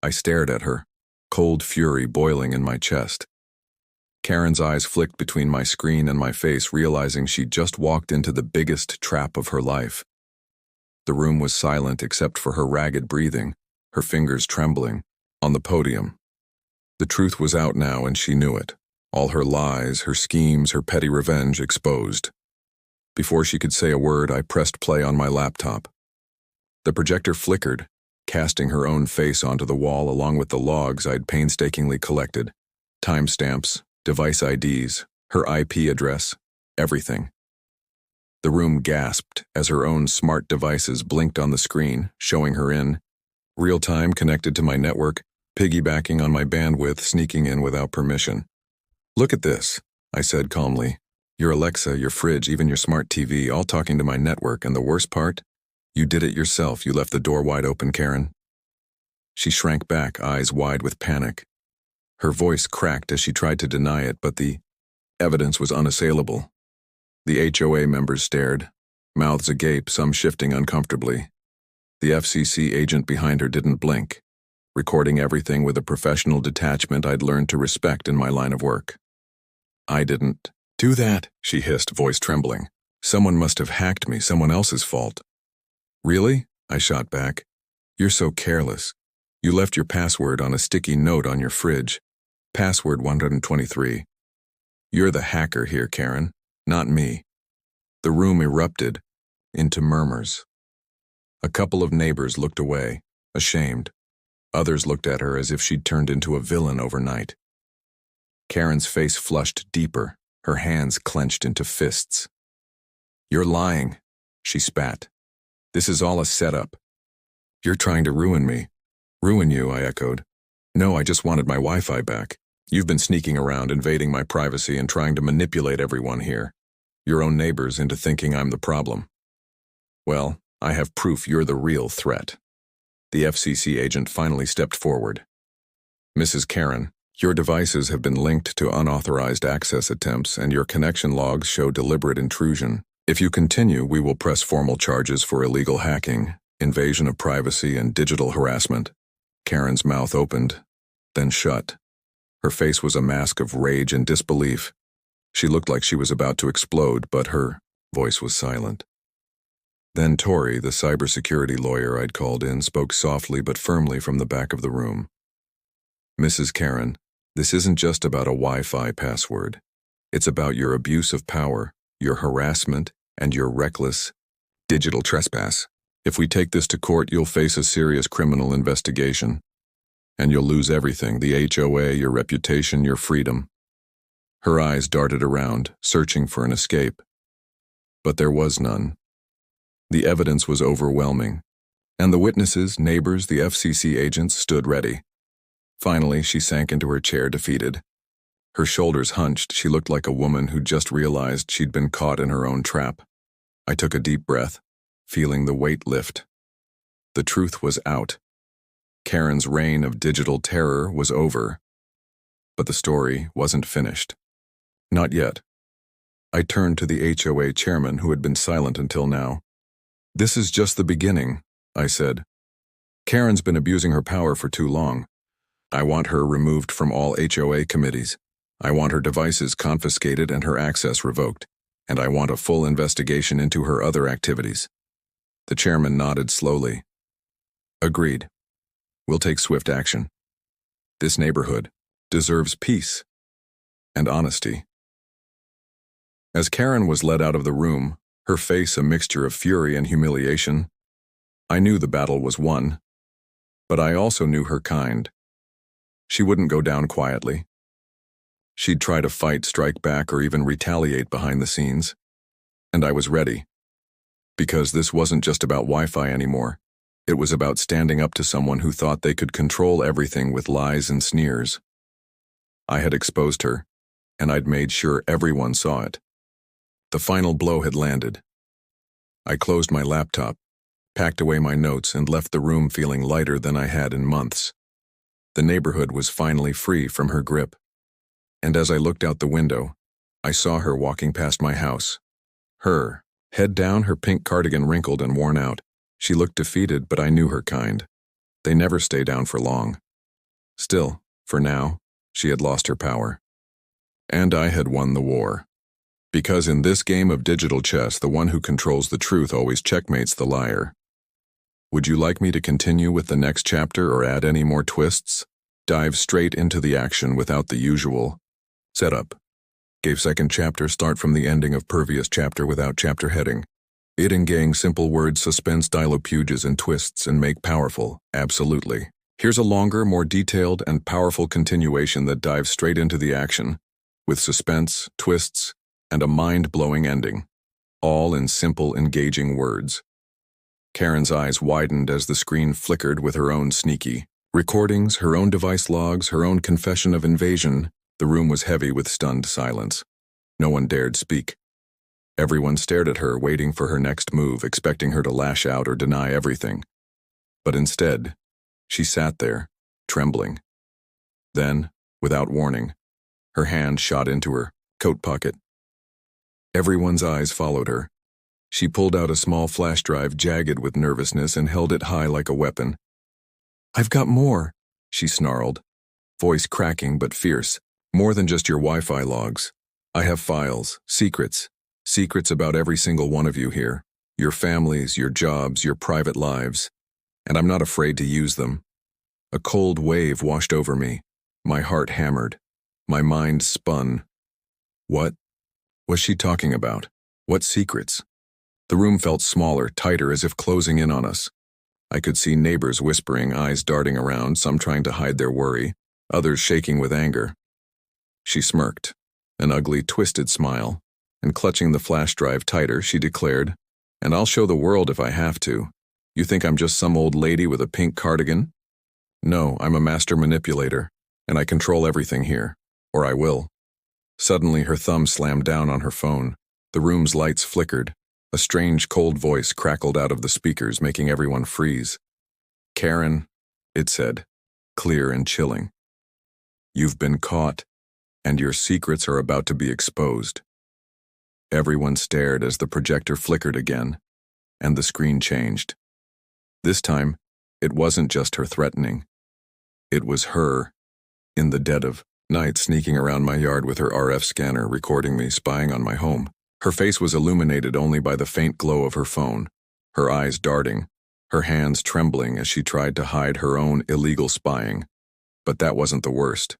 I stared at her, cold fury boiling in my chest. Karen's eyes flicked between my screen and my face, realizing she'd just walked into the biggest trap of her life. The room was silent except for her ragged breathing, her fingers trembling, on the podium. The truth was out now and she knew it. All her lies, her schemes, her petty revenge exposed. Before she could say a word, I pressed play on my laptop. The projector flickered, casting her own face onto the wall along with the logs I'd painstakingly collected. Timestamps, device IDs, her IP address, everything. The room gasped as her own smart devices blinked on the screen, showing her in real time, connected to my network, piggybacking on my bandwidth, sneaking in without permission. "Look at this," I said calmly. "Your Alexa, your fridge, even your smart TV, all talking to my network, and the worst part? You did it yourself. You left the door wide open, Karen." She shrank back, eyes wide with panic. Her voice cracked as she tried to deny it, but the evidence was unassailable. The HOA members stared, mouths agape, some shifting uncomfortably. The FCC agent behind her didn't blink, recording everything with a professional detachment I'd learned to respect in my line of work. "I didn't do that," she hissed, voice trembling. "Someone must have hacked me, someone else's fault." "Really?" I shot back. "You're so careless. You left your password on a sticky note on your fridge. Password 123. You're the hacker here, Karen, not me." The room erupted into murmurs. A couple of neighbors looked away, ashamed. Others looked at her as if she'd turned into a villain overnight. Karen's face flushed deeper, her hands clenched into fists. "You're lying," she spat. "This is all a setup." "You're trying to ruin me." "Ruin you," I echoed. "No, I just wanted my Wi-Fi back. You've been sneaking around, invading my privacy and trying to manipulate everyone here, your own neighbors, into thinking I'm the problem. Well, I have proof you're the real threat." The FCC agent finally stepped forward. "Mrs. Karen, your devices have been linked to unauthorized access attempts and your connection logs show deliberate intrusion. If you continue, we will press formal charges for illegal hacking, invasion of privacy, and digital harassment." Karen's mouth opened, then shut. Her face was a mask of rage and disbelief. She looked like she was about to explode, but her voice was silent. Then Tori, the cybersecurity lawyer I'd called in, spoke softly but firmly from the back of the room. "Mrs. Karen, this isn't just about a Wi-Fi password. It's about your abuse of power, your harassment, and your reckless digital trespass. If we take this to court, you'll face a serious criminal investigation. And you'll lose everything, the HOA, your reputation, your freedom." Her eyes darted around, searching for an escape. But there was none. The evidence was overwhelming, and the witnesses, neighbors, the FCC agents stood ready. Finally, she sank into her chair, defeated. Her shoulders hunched, she looked like a woman who'd just realized she'd been caught in her own trap. I took a deep breath, feeling the weight lift. The truth was out. Karen's reign of digital terror was over. But the story wasn't finished. Not yet. I turned to the HOA chairman, who had been silent until now. "This is just the beginning," I said. "Karen's been abusing her power for too long. I want her removed from all HOA committees. I want her devices confiscated and her access revoked. And I want a full investigation into her other activities." The chairman nodded slowly. "Agreed. We'll take swift action. This neighborhood deserves peace and honesty." As Karen was led out of the room, her face a mixture of fury and humiliation, I knew the battle was won. But I also knew her kind. She wouldn't go down quietly. She'd try to fight, strike back, or even retaliate behind the scenes. And I was ready. Because this wasn't just about Wi-Fi anymore. It was about standing up to someone who thought they could control everything with lies and sneers. I had exposed her, and I'd made sure everyone saw it. The final blow had landed. I closed my laptop, packed away my notes, and left the room feeling lighter than I had in months. The neighborhood was finally free from her grip. And as I looked out the window, I saw her walking past my house. Her, head down, her pink cardigan wrinkled and worn out. She looked defeated, but I knew her kind. They never stay down for long. Still, for now, she had lost her power. And I had won the war. Because in this game of digital chess, the one who controls the truth always checkmates the liar. Would you like me to continue with the next chapter or add any more twists? Dive straight into the action without the usual setup. Gave second chapter start from the ending of previous chapter without chapter heading. It and gang simple words suspense dialogues and twists and make powerful, absolutely. Here's a longer, more detailed and powerful continuation that dives straight into the action, with suspense, twists, and a mind-blowing ending, all in simple, engaging words. Karen's eyes widened as the screen flickered with her own sneaky recordings, her own device logs, her own confession of invasion. The room was heavy with stunned silence. No one dared speak. Everyone stared at her, waiting for her next move, expecting her to lash out or deny everything. But instead, she sat there, trembling. Then, without warning, her hand shot into her coat pocket. Everyone's eyes followed her. She pulled out a small flash drive, jagged with nervousness, and held it high like a weapon. "I've got more," she snarled, voice cracking but fierce. "More than just your Wi-Fi logs. I have files, secrets about every single one of you here. Your families, your jobs, your private lives. And I'm not afraid to use them." A cold wave washed over me. My heart hammered. My mind spun. What was she talking about? What secrets? The room felt smaller, tighter, as if closing in on us. I could see neighbors whispering, eyes darting around, some trying to hide their worry, others shaking with anger. She smirked, an ugly, twisted smile, and clutching the flash drive tighter, she declared, "And I'll show the world if I have to. You think I'm just some old lady with a pink cardigan? No, I'm a master manipulator, and I control everything here. Or I will." Suddenly, her thumb slammed down on her phone. The room's lights flickered. A strange, cold voice crackled out of the speakers, making everyone freeze. "Karen," it said, clear and chilling. "You've been caught, and your secrets are about to be exposed." Everyone stared as the projector flickered again, and the screen changed. This time, it wasn't just her threatening. It was her, in the dead of night, sneaking around my yard with her RF scanner, recording me, spying on my home. Her face was illuminated only by the faint glow of her phone, her eyes darting, her hands trembling as she tried to hide her own illegal spying. But that wasn't the worst.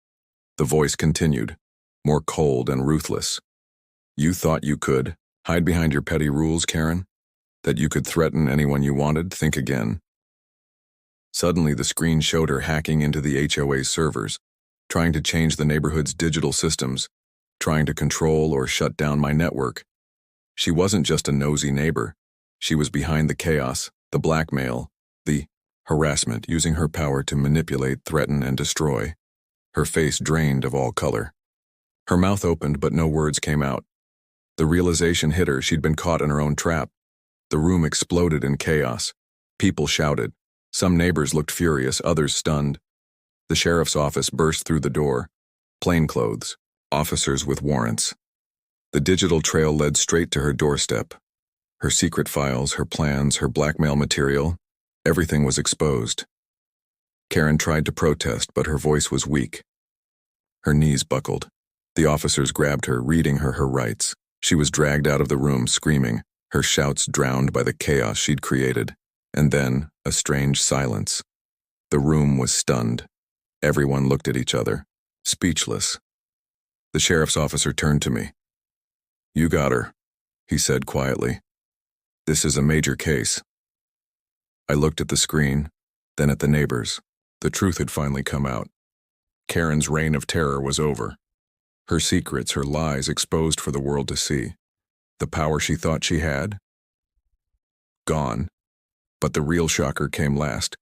The voice continued, more cold and ruthless. "You thought you could hide behind your petty rules, Karen? That you could threaten anyone you wanted? Think again." Suddenly, the screen showed her hacking into the HOA's servers, trying to change the neighborhood's digital systems, trying to control or shut down my network. She wasn't just a nosy neighbor. She was behind the chaos, the blackmail, the harassment, using her power to manipulate, threaten, and destroy. Her face drained of all color. Her mouth opened, but no words came out. The realization hit her she'd been caught in her own trap. The room exploded in chaos. People shouted. Some neighbors looked furious, others stunned. The sheriff's office burst through the door. Plainclothes, officers with warrants. The digital trail led straight to her doorstep. Her secret files, her plans, her blackmail material, everything was exposed. Karen tried to protest, but her voice was weak. Her knees buckled. The officers grabbed her, reading her rights. She was dragged out of the room, screaming, her shouts drowned by the chaos she'd created. And then, a strange silence. The room was stunned. Everyone looked at each other, speechless. The sheriff's officer turned to me. "You got her," he said quietly. "This is a major case." I looked at the screen, then at the neighbors. The truth had finally come out. Karen's reign of terror was over. Her secrets, her lies exposed for the world to see. The power she thought she had? Gone. But the real shocker came last.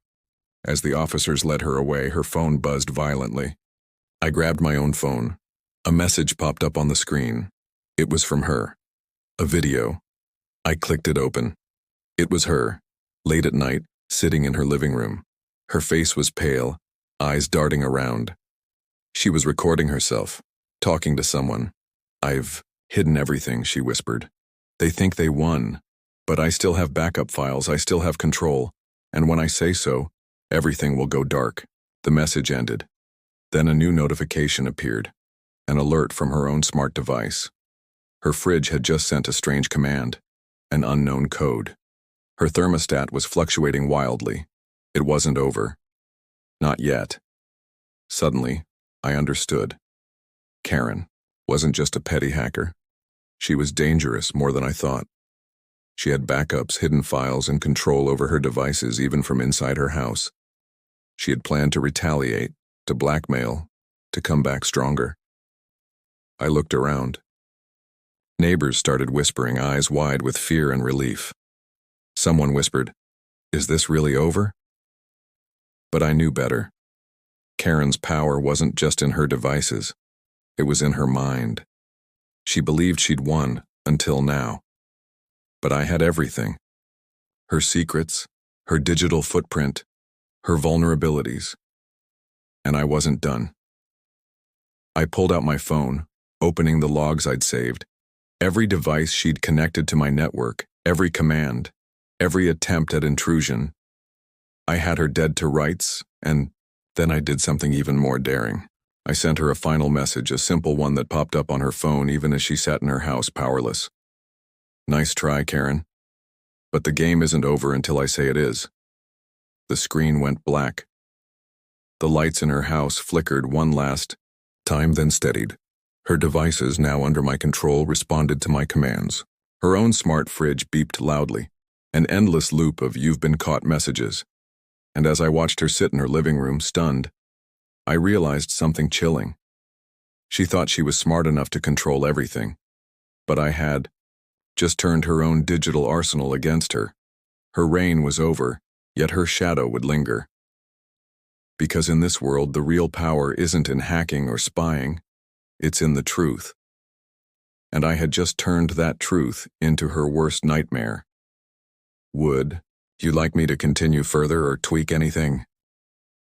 As the officers led her away, her phone buzzed violently. I grabbed my own phone. A message popped up on the screen. It was from her. A video. I clicked it open. It was her, late at night, sitting in her living room. Her face was pale, eyes darting around. She was recording herself, talking to someone. "I've hidden everything," she whispered. "They think they won, but I still have backup files, I still have control, and when I say so, everything will go dark." The message ended. Then a new notification appeared, an alert from her own smart device. Her fridge had just sent a strange command, an unknown code. Her thermostat was fluctuating wildly. It wasn't over. Not yet. Suddenly, I understood. Karen wasn't just a petty hacker. She was dangerous more than I thought. She had backups, hidden files, and control over her devices even from inside her house. She had planned to retaliate, to blackmail, to come back stronger. I looked around. Neighbors started whispering, eyes wide with fear and relief. Someone whispered, "Is this really over?" But I knew better. Karen's power wasn't just in her devices. It was in her mind. She believed she'd won, until now. But I had everything. Her secrets, her digital footprint, her vulnerabilities. And I wasn't done. I pulled out my phone, opening the logs I'd saved. Every device she'd connected to my network, every command, every attempt at intrusion. I had her dead to rights, and then I did something even more daring. I sent her a final message, a simple one that popped up on her phone even as she sat in her house powerless. "Nice try, Karen. But the game isn't over until I say it is." The screen went black. The lights in her house flickered one last time, then steadied. Her devices, now under my control, responded to my commands. Her own smart fridge beeped loudly, an endless loop of "you've been caught" messages. And as I watched her sit in her living room, stunned, I realized something chilling. She thought she was smart enough to control everything, but I had just turned her own digital arsenal against her. Her reign was over, yet her shadow would linger. Because in this world, the real power isn't in hacking or spying, it's in the truth. And I had just turned that truth into her worst nightmare. Would you like me to continue further or tweak anything?